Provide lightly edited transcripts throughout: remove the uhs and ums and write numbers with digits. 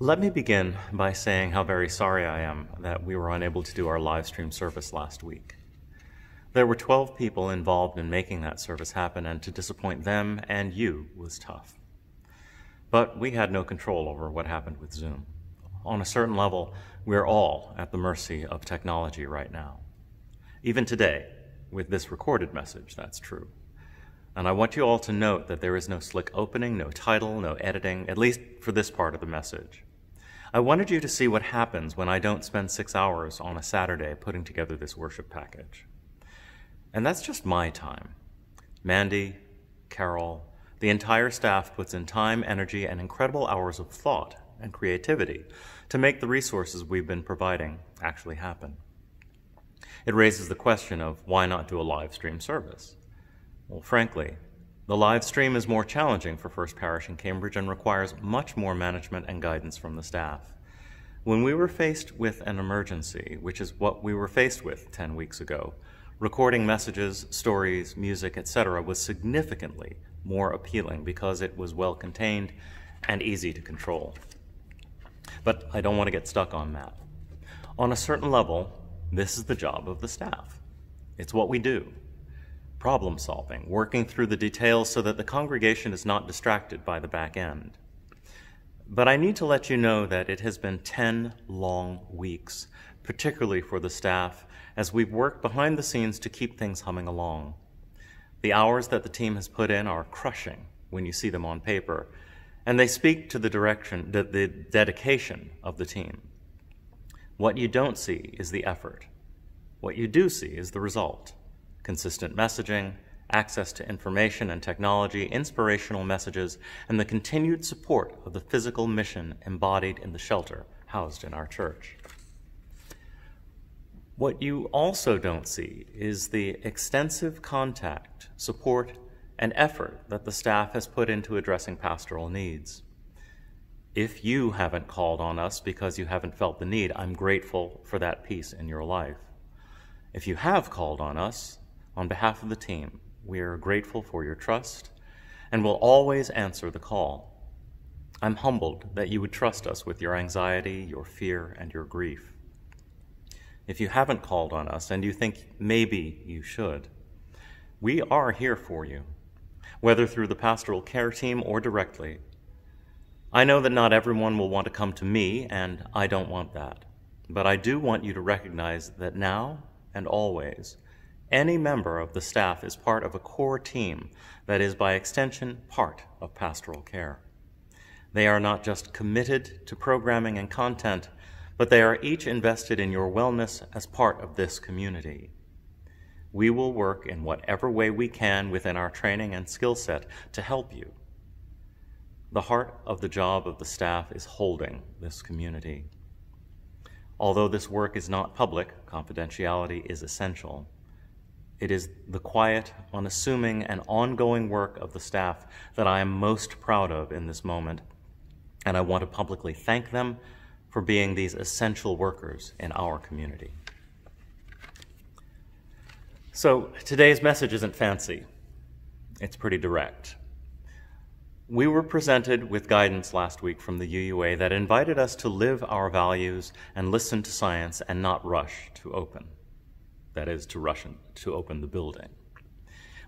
Let me begin by saying how very sorry I am that we were unable to do our live stream service last week. There were 12 people involved in making that service happen, and to disappoint them and you was tough. But we had no control over what happened with Zoom. On a certain level, we're all at the mercy of technology right now. Even today, with this recorded message, that's true. And I want you all to note that there is no slick opening, no title, no editing, at least for this part of the message. I wanted you to see what happens when I don't spend 6 hours on a Saturday putting together this worship package. And that's just my time. Mandy, Carol, the entire staff puts in time, energy, and incredible hours of thought and creativity to make the resources we've been providing actually happen. It raises the question of why not do a live stream service? Well, frankly, the live stream is more challenging for First Parish in Cambridge and requires much more management and guidance from the staff. When we were faced with an emergency, which is what we were faced with 10 weeks ago, recording messages, stories, music, etc. was significantly more appealing because it was well contained and easy to control. But I don't want to get stuck on that. On a certain level, this is the job of the staff. It's what we do. Problem solving, working through the details so that the congregation is not distracted by the back end. But I need to let you know that it has been 10 long weeks, particularly for the staff, as we've worked behind the scenes to keep things humming along. The hours that the team has put in are crushing when you see them on paper, and they speak to the dedication of the team. What you don't see is the effort. What you do see is the result. Consistent messaging, access to information and technology, inspirational messages, and the continued support of the physical mission embodied in the shelter housed in our church. What you also don't see is the extensive contact, support, and effort that the staff has put into addressing pastoral needs. If you haven't called on us because you haven't felt the need, I'm grateful for that piece in your life. If you have called on us, on behalf of the team, we are grateful for your trust and will always answer the call. I'm humbled that you would trust us with your anxiety, your fear, and your grief. If you haven't called on us and you think maybe you should, we are here for you, whether through the pastoral care team or directly. I know that not everyone will want to come to me, and I don't want that. But I do want you to recognize that now and always, any member of the staff is part of a core team that is, by extension, part of pastoral care. They are not just committed to programming and content, but they are each invested in your wellness as part of this community. We will work in whatever way we can within our training and skill set to help you. The heart of the job of the staff is holding this community. Although this work is not public, confidentiality is essential. It is the quiet, unassuming, and ongoing work of the staff that I am most proud of in this moment, and I want to publicly thank them for being these essential workers in our community. So today's message isn't fancy. It's pretty direct. We were presented with guidance last week from the UUA that invited us to live our values and listen to science and not rush to open. That is, to rush to open the building.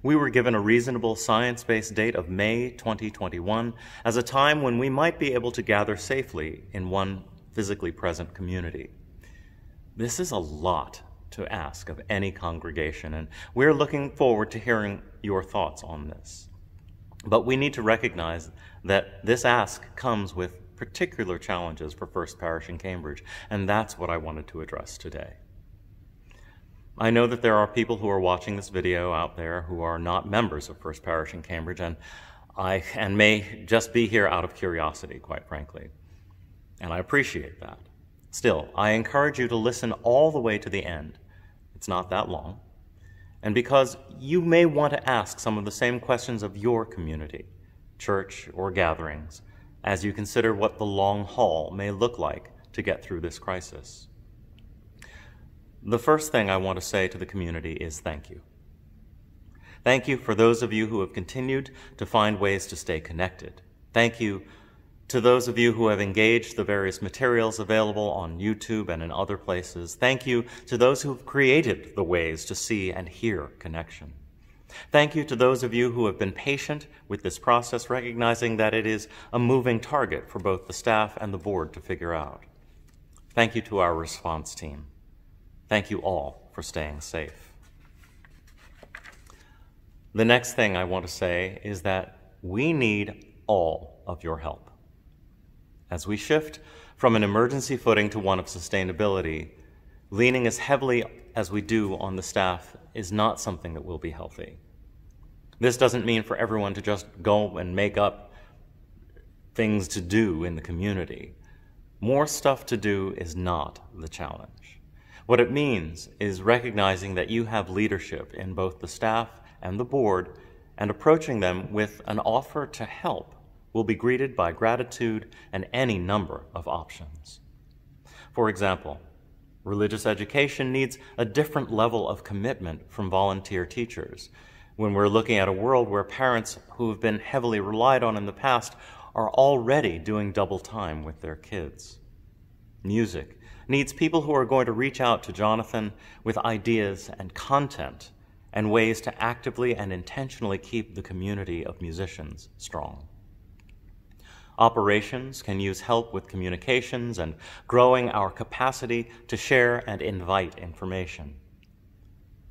We were given a reasonable science-based date of May 2021 as a time when we might be able to gather safely in one physically present community. This is a lot to ask of any congregation, and we're looking forward to hearing your thoughts on this. But we need to recognize that this ask comes with particular challenges for First Parish in Cambridge, and that's what I wanted to address today. I know that there are people who are watching this video out there who are not members of First Parish in Cambridge, and may just be here out of curiosity, quite frankly. And I appreciate that. Still, I encourage you to listen all the way to the end. It's not that long. And because you may want to ask some of the same questions of your community, church, or gatherings, as you consider what the long haul may look like to get through this crisis. The first thing I want to say to the community is thank you. Thank you for those of you who have continued to find ways to stay connected. Thank you To those of you who have engaged the various materials available on YouTube and in other places, thank you to those who've created the ways to see and hear connection. Thank you to those of you who have been patient with this process, recognizing that it is a moving target for both the staff and the board to figure out. Thank you to our response team. Thank you all for staying safe. The next thing I want to say is that we need all of your help. As we shift from an emergency footing to one of sustainability, leaning as heavily as we do on the staff is not something that will be healthy. This doesn't mean for everyone to just go and make up things to do in the community. More stuff to do is not the challenge. What it means is recognizing that you have leadership in both the staff and the board, and approaching them with an offer to help will be greeted by gratitude and any number of options. For example, religious education needs a different level of commitment from volunteer teachers when we're looking at a world where parents who have been heavily relied on in the past are already doing double time with their kids. Music needs people who are going to reach out to Jonathan with ideas and content and ways to actively and intentionally keep the community of musicians strong. Operations can use help with communications and growing our capacity to share and invite information.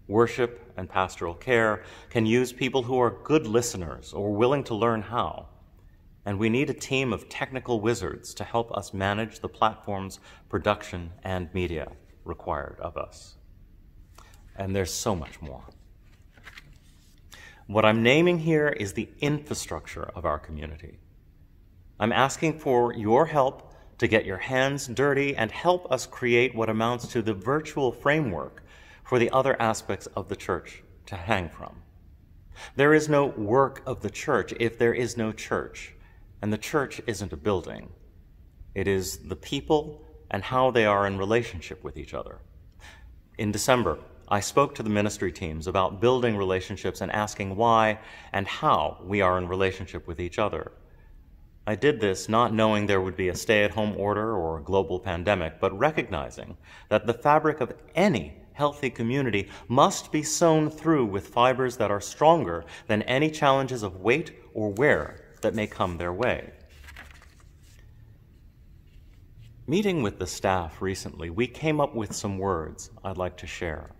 Worship and pastoral care can use people who are good listeners or willing to learn how. And we need a team of technical wizards to help us manage the platform's production and media required of us. And there's so much more. What I'm naming here is the infrastructure of our community. I'm asking for your help to get your hands dirty and help us create what amounts to the virtual framework for the other aspects of the church to hang from. There is no work of the church if there is no church, and the church isn't a building. It is the people and how they are in relationship with each other. In December, I spoke to the ministry teams about building relationships and asking why and how we are in relationship with each other. I did this not knowing there would be a stay-at-home order or a global pandemic, but recognizing that the fabric of any healthy community must be sewn through with fibers that are stronger than any challenges of weight or wear that may come their way. Meeting with the staff recently, we came up with some words I'd like to share.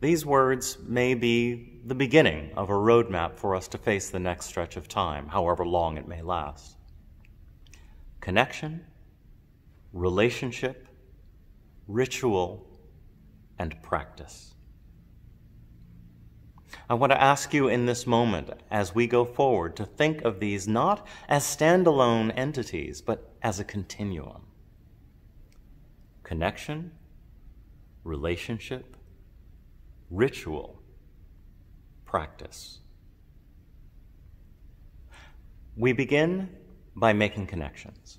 These words may be the beginning of a roadmap for us to face the next stretch of time, however long it may last. Connection, relationship, ritual, and practice. I want to ask you in this moment, as we go forward, to think of these not as standalone entities, but as a continuum. Connection, relationship, ritual, practice. We begin by making connections.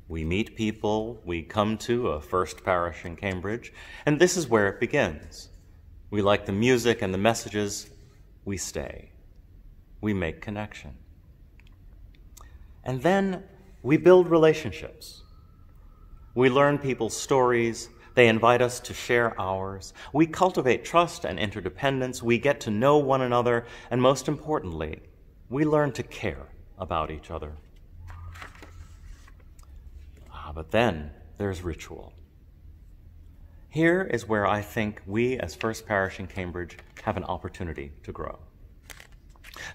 We meet people, we come to a first parish in Cambridge, and this is where it begins. We like the music and the messages, we stay. We make connection. And then we build relationships. We learn people's stories. They invite us to share ours. We cultivate trust and interdependence. We get to know one another. And most importantly, we learn to care about each other. But then there's ritual. Here is where I think we as First Parish in Cambridge have an opportunity to grow.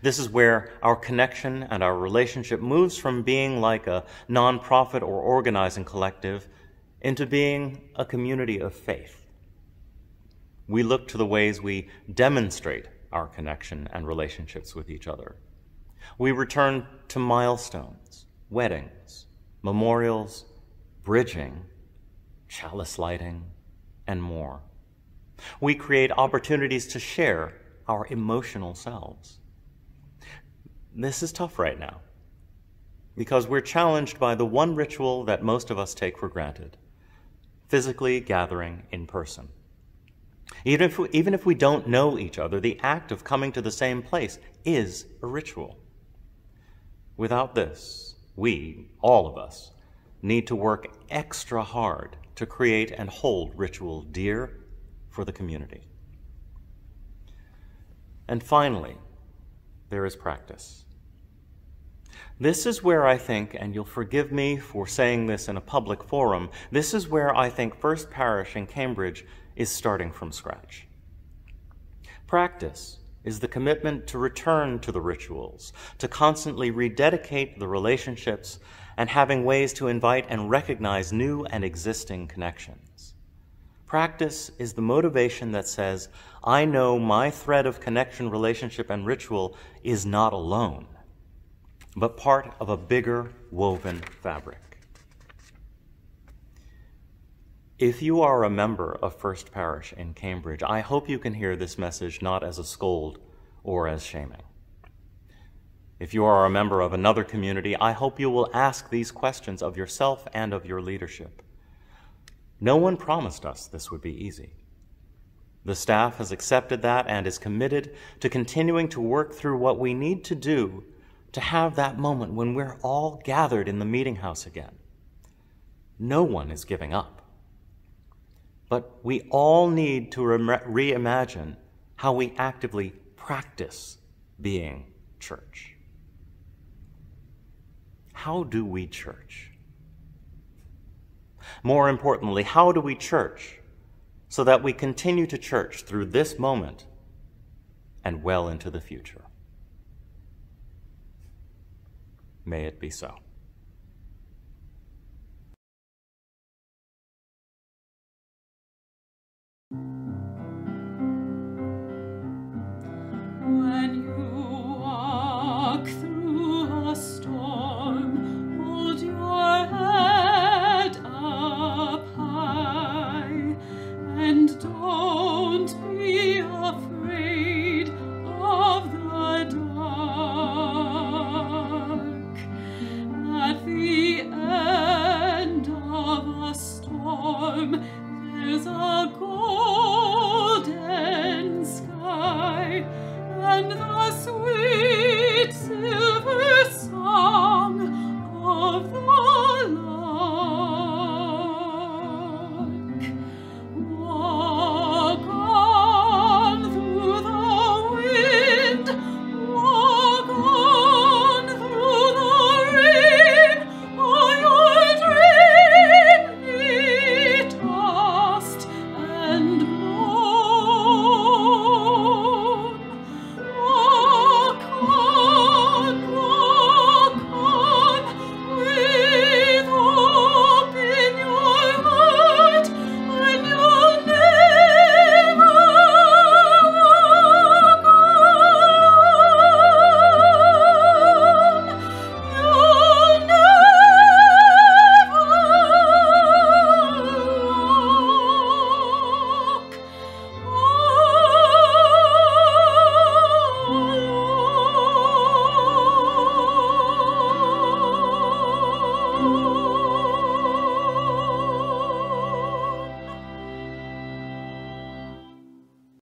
This is where our connection and our relationship moves from being like a nonprofit or organizing collective into being a community of faith. We look to the ways we demonstrate our connection and relationships with each other. We return to milestones, weddings, memorials, bridging, chalice lighting, and more. We create opportunities to share our emotional selves. This is tough right now because we're challenged by the one ritual that most of us take for granted, physically gathering in person. Even if we don't know each other, the act of coming to the same place is a ritual. Without this, we, all of us, need to work extra hard to create and hold ritual dear for the community. And finally, there is practice. This is where I think, and you'll forgive me for saying this in a public forum, this is where I think First Parish in Cambridge is starting from scratch. Practice is the commitment to return to the rituals, to constantly rededicate the relationships, and having ways to invite and recognize new and existing connections. Practice is the motivation that says, I know my thread of connection, relationship, and ritual is not alone, but part of a bigger woven fabric. If you are a member of First Parish in Cambridge, I hope you can hear this message not as a scold or as shaming. If you are a member of another community, I hope you will ask these questions of yourself and of your leadership. No one promised us this would be easy. The staff has accepted that and is committed to continuing to work through what we need to do to have that moment when we're all gathered in the meeting house again. No one is giving up. But we all need to reimagine how we actively practice being church. How do we church? More importantly, how do we church so that we continue to church through this moment and well into the future? May it be so.